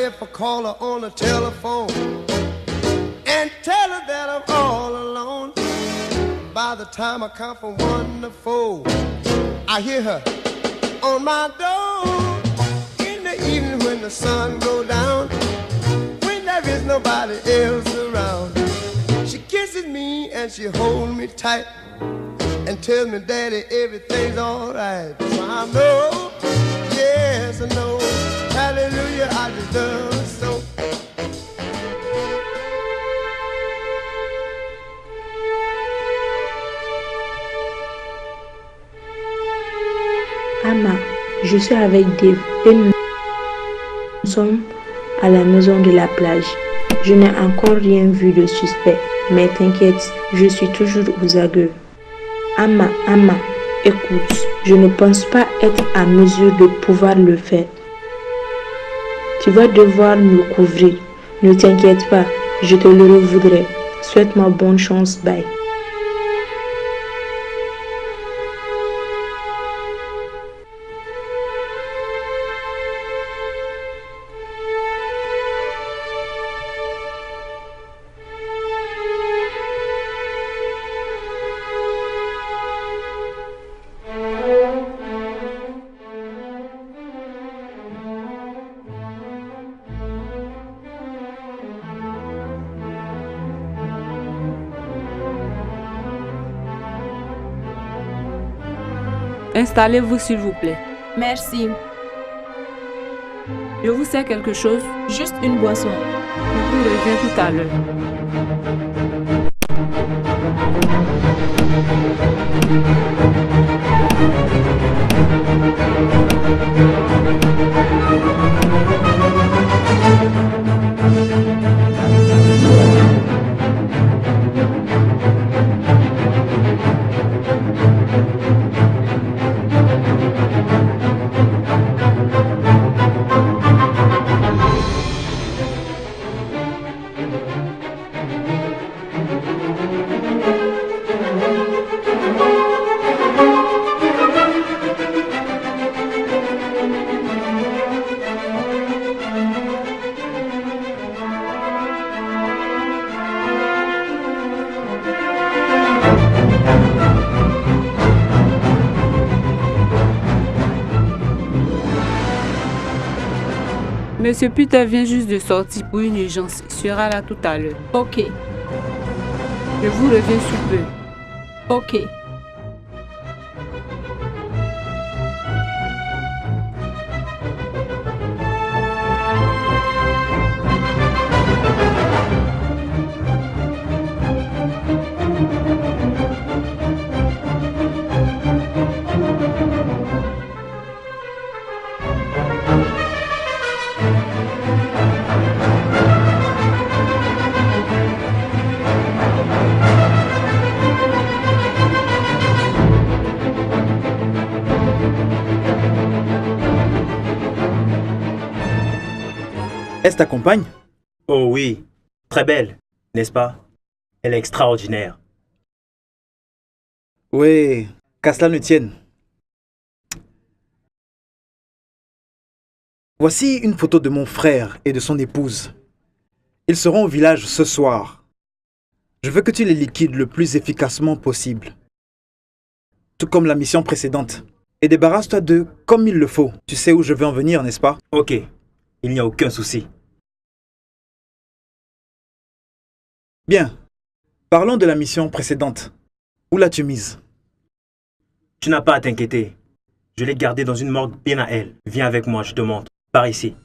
if I call her on the telephone and tell her that I'm all alone. By the time I count from 1 to 4, I hear her on my door. In the evening when the sun goes down, when there is nobody else around, she kisses me and she holds me tight and tells me, Daddy, everything's alright. So I know, yes I know, hallelujah, I just love her so. Amma, je suis avec Dave et nous sommes à la maison de la plage. Je n'ai encore rien vu de suspect, mais t'inquiète, je suis toujours aux aguets. Amma, écoute, je ne pense pas être à mesure de pouvoir le faire. Tu vas devoir me couvrir. Ne t'inquiète pas, je te le revoudrai. Souhaite-moi bonne chance, bye. Installez-vous s'il vous plaît. Merci. Je vous sers quelque chose? Juste une boisson. Je vous reviens tout à l'heure. Monsieur Peter vient juste de sortir pour une urgence. Il sera là tout à l'heure. Ok. Je vous reviens sous peu. Ok. Est-ce ta compagne? Oh oui, très belle, n'est-ce pas? Elle est extraordinaire. Oui, qu'à cela ne tienne. Voici une photo de mon frère et de son épouse. Ils seront au village ce soir. Je veux que tu les liquides le plus efficacement possible. Tout comme la mission précédente. Et débarrasse-toi d'eux comme il le faut. Tu sais où je veux en venir, n'est-ce pas? Ok, il n'y a aucun souci. Bien. Parlons de la mission précédente. Où l'as-tu mise? Tu n'as pas à t'inquiéter. Je l'ai gardée dans une morgue bien à elle. Viens avec moi, je te montre. Par ici.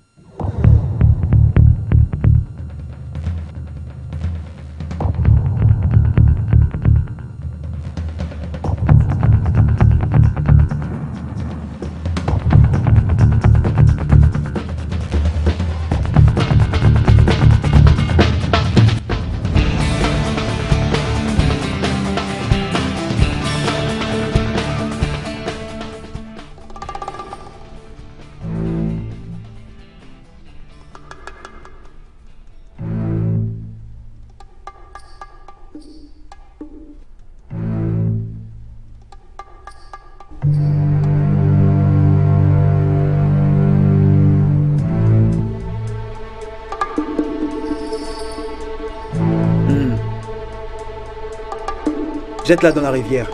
Jette-la dans la rivière.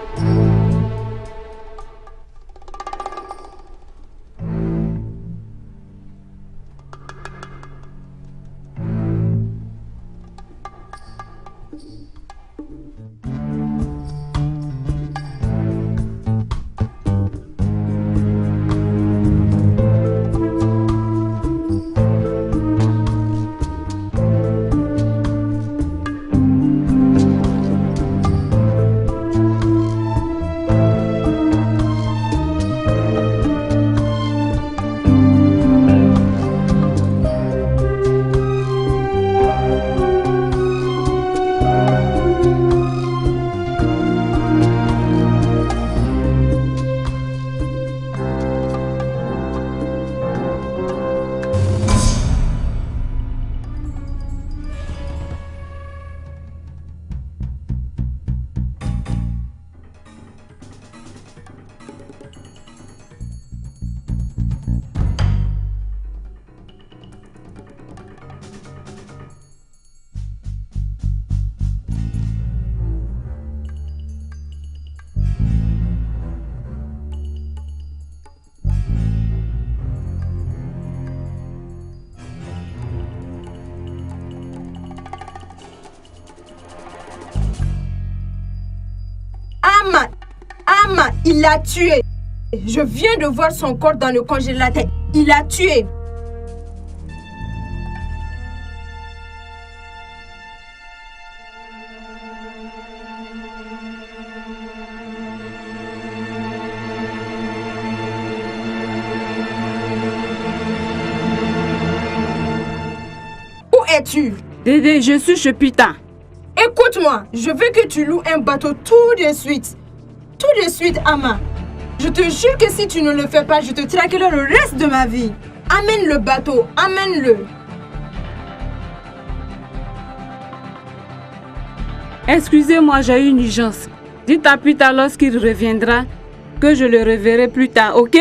Amma, il l'a tué. Je viens de voir son corps dans le congélateur. Il l'a tué. Où es-tu? Dédé, je suis chez Pita. Écoute-moi, je veux que tu loues un bateau tout de suite. Tout de suite, Amma. Je te jure que si tu ne le fais pas, je te traquerai le reste de ma vie. Amène le bateau, amène-le. Excusez-moi, j'ai une urgence. Dites à Pita lorsqu'il reviendra que je le reverrai plus tard, ok?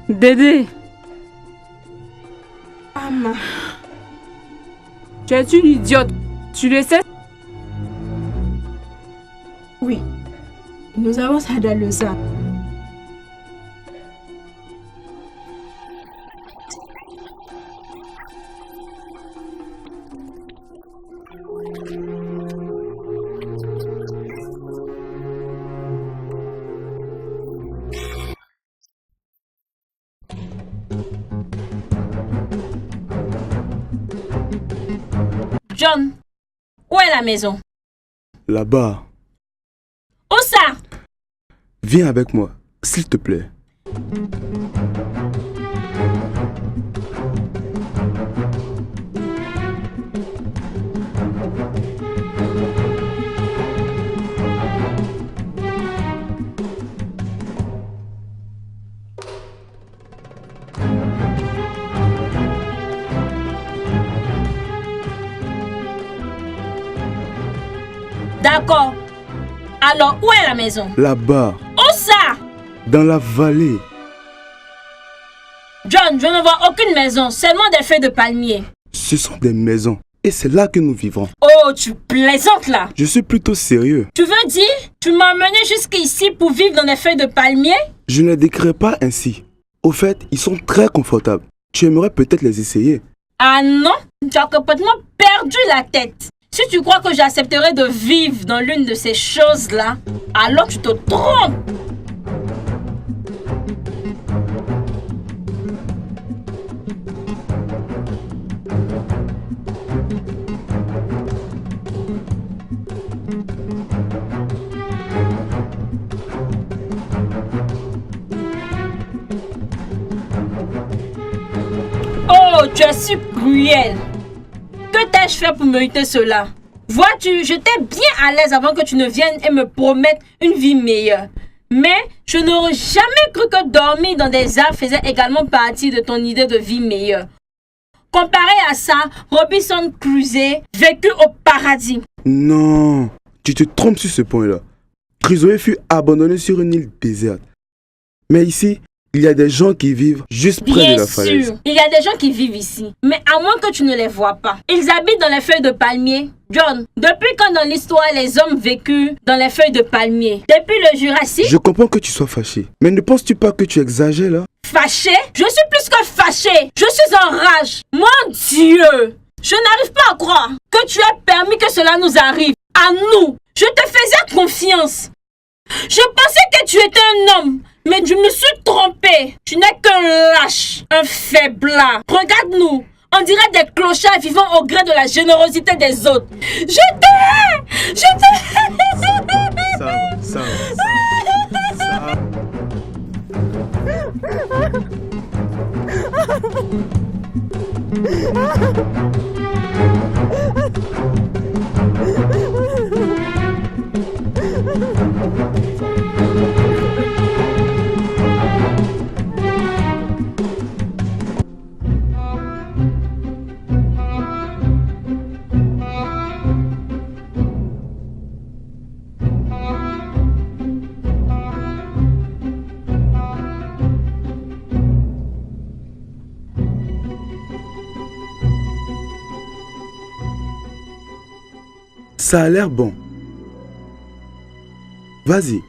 Dédé, Ama, tu es une idiote. Tu le sais? oui. Nous avons ça dans le sac. John, où est la maison? Là-bas. Où ça? Viens avec moi, s'il te plaît. D'accord. Alors, où est la maison? Là-bas, Où ça? dans la vallée. John, je ne vois aucune maison, seulement des feuilles de palmier. Ce sont des maisons. Et c'est là que nous vivrons. Oh, tu plaisantes là. Je suis plutôt sérieux. Tu veux dire, tu m'as emmené jusqu'ici pour vivre dans des feuilles de palmier? Je ne les décris pas ainsi. Au fait, ils sont très confortables. Tu aimerais peut-être les essayer. Ah non, tu as complètement perdu la tête. Si tu crois que j'accepterai de vivre dans l'une de ces choses-là, alors tu te trompes. Oh, tu es si cruel. Que t'ai-je fait pour mériter cela? Vois-tu, j'étais bien à l'aise avant que tu ne viennes et me promettes une vie meilleure. Mais je n'aurais jamais cru que dormir dans des arbres faisait également partie de ton idée de vie meilleure. Comparé à ça, Robinson Crusoe vécut au paradis. Non, tu te trompes sur ce point-là. Crusoe fut abandonné sur une île déserte. Mais ici, il y a des gens qui vivent juste près Bien de la falaise. sûr, il y a des gens qui vivent ici, mais à moins que tu ne les vois pas. Ils habitent dans les feuilles de palmier. John, depuis quand dans l'histoire les hommes vécurent dans les feuilles de palmier? Depuis le Jurassique? Je comprends que tu sois fâché. Mais ne penses-tu pas que tu exagères là? Fâché? Je suis plus que fâché. Je suis en rage. Mon Dieu! Je n'arrive pas à croire que tu aies permis que cela nous arrive. À nous. Je te faisais confiance. Je pensais que tu étais un homme, mais je me suis trompée. Tu n'es qu'un lâche, un faiblard. Regarde-nous. On dirait des clochards vivant au gré de la générosité des autres. Je t'aime! Je t'aime! Ça. Ça a l'air bon. Vas-y.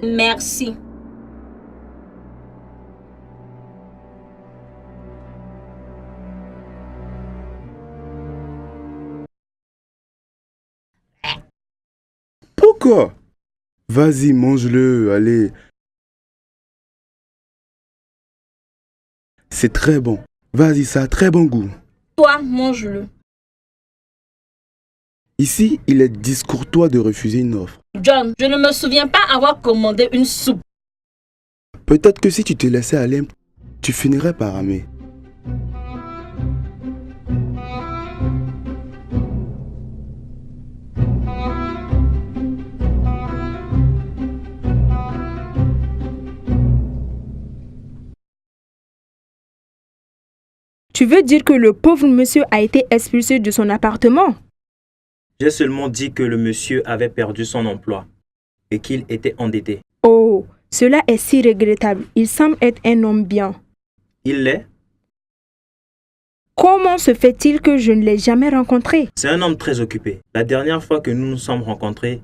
Merci. Pourquoi? Vas-y, mange-le, allez. C'est très bon. Vas-y, ça a très bon goût. Toi, mange-le. Ici, il est discourtois de refuser une offre. John, je ne me souviens pas avoir commandé une soupe. Peut-être que si tu te laissais aller, tu finirais par aimer. Tu veux dire que le pauvre monsieur a été expulsé de son appartement? J'ai seulement dit que le monsieur avait perdu son emploi. et qu'il était endetté. Oh, cela est si regrettable. Il semble être un homme bien. Il l'est. Comment se fait-il que je ne l'ai jamais rencontré? C'est un homme très occupé. La dernière fois que nous nous sommes rencontrés,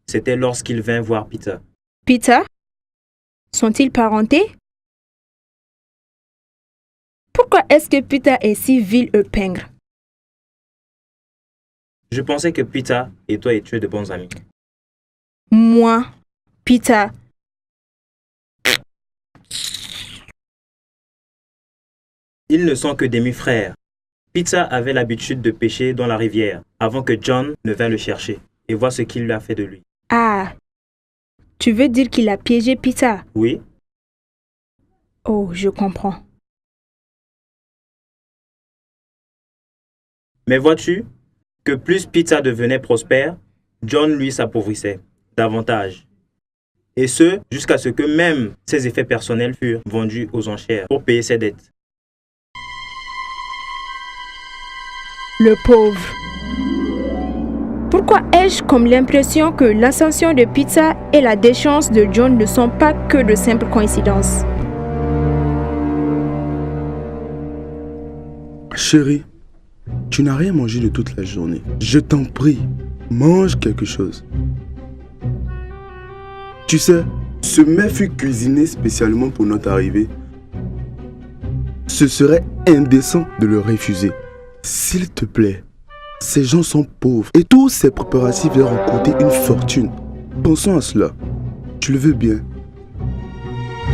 c'était lorsqu'il vint voir Peter. Peter? Sont-ils parentés? Pourquoi est-ce que Peter est si vil et pingre? Je pensais que Peter et toi étiez de bons amis. Moi, Peter. Ils ne sont que demi-frères. Peter avait l'habitude de pêcher dans la rivière avant que John ne vînt le chercher et voit ce qu'il lui a fait de lui. Ah, tu veux dire qu'il a piégé Peter? Oui, Oh, je comprends. mais vois-tu que plus Peter devenait prospère, John lui s'appauvrissait davantage. Et ce, jusqu'à ce que même ses effets personnels furent vendus aux enchères pour payer ses dettes. Le pauvre. Pourquoi ai-je comme l'impression que l'ascension de Peter et la déchéance de John ne sont pas que de simples coïncidences? Chérie, tu n'as rien mangé de toute la journée. Je t'en prie, mange quelque chose. Tu sais, ce mets fut cuisiné spécialement pour notre arrivée. Ce serait indécent de le refuser. S'il te plaît, ces gens sont pauvres et tous ces préparatifs leur ont coûté une fortune. Pensons à cela. Tu le veux bien.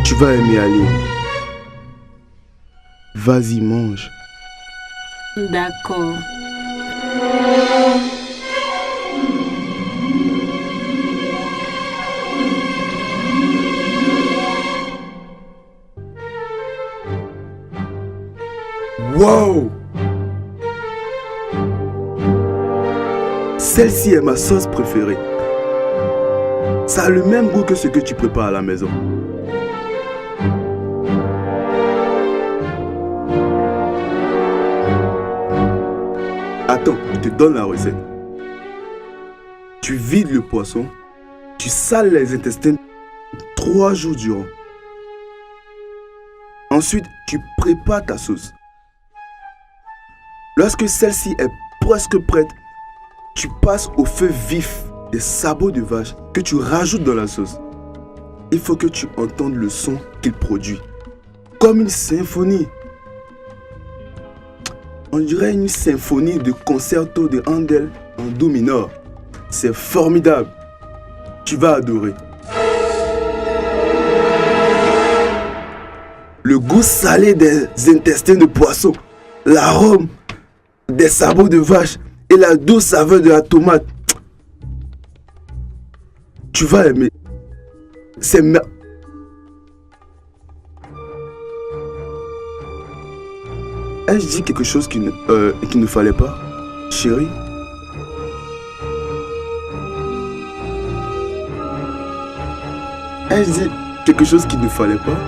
Tu vas aimer aller. Vas-y, mange. D'accord. Wow! Celle-ci est ma sauce préférée. Ça a le même goût que ce que tu prépares à la maison. Attends, je te donne la recette. Tu vides le poisson, tu sales les intestins 3 jours durant. Ensuite, tu prépares ta sauce. Lorsque celle-ci est presque prête, tu passes au feu vif des sabots de vache que tu rajoutes dans la sauce. Il faut que tu entendes le son qu'il produit. Comme une symphonie. On dirait une symphonie de concerto de Handel en do mineur. C'est formidable. Tu vas adorer. Le goût salé des intestins de poisson, l'arôme des sabots de vache et la douce saveur de la tomate. Tu vas aimer. C'est Ai-je dit quelque chose qu'il ne fallait pas, chérie? Ai-je dit quelque chose qu'il ne fallait pas?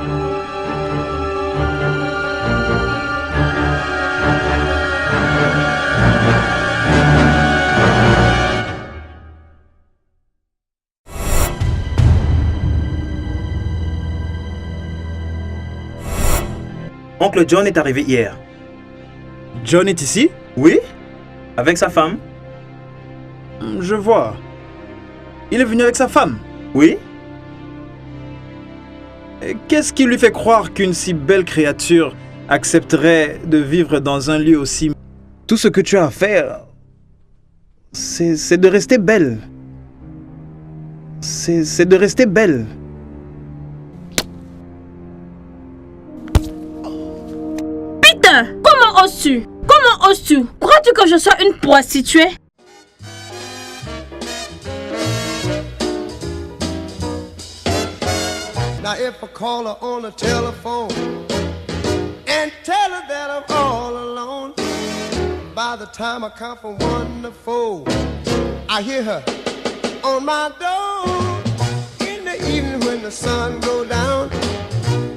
Oncle John est arrivé hier. John est ici? Oui, avec sa femme. Je vois. Il est venu avec sa femme? Oui. Et qu'est-ce qui lui fait croire qu'une si belle créature accepterait de vivre dans un lieu aussi... Tout ce que tu as à faire, c'est de rester belle. C'est de rester belle. Peter, comment oses-tu? Comment oses-tu? Crois-tu que je sois une prostituée? Now if I call her on the telephone and tell her that I'm all alone, by the time I count from 1 to 4, I hear her on my door. In the evening when the sun goes down,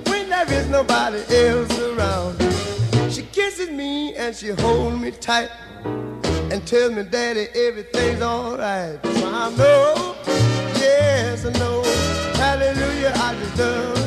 when there is nobody else around, she kisses me and she holds me tight and tells me, Daddy, everything's alright. So I know, yes, I the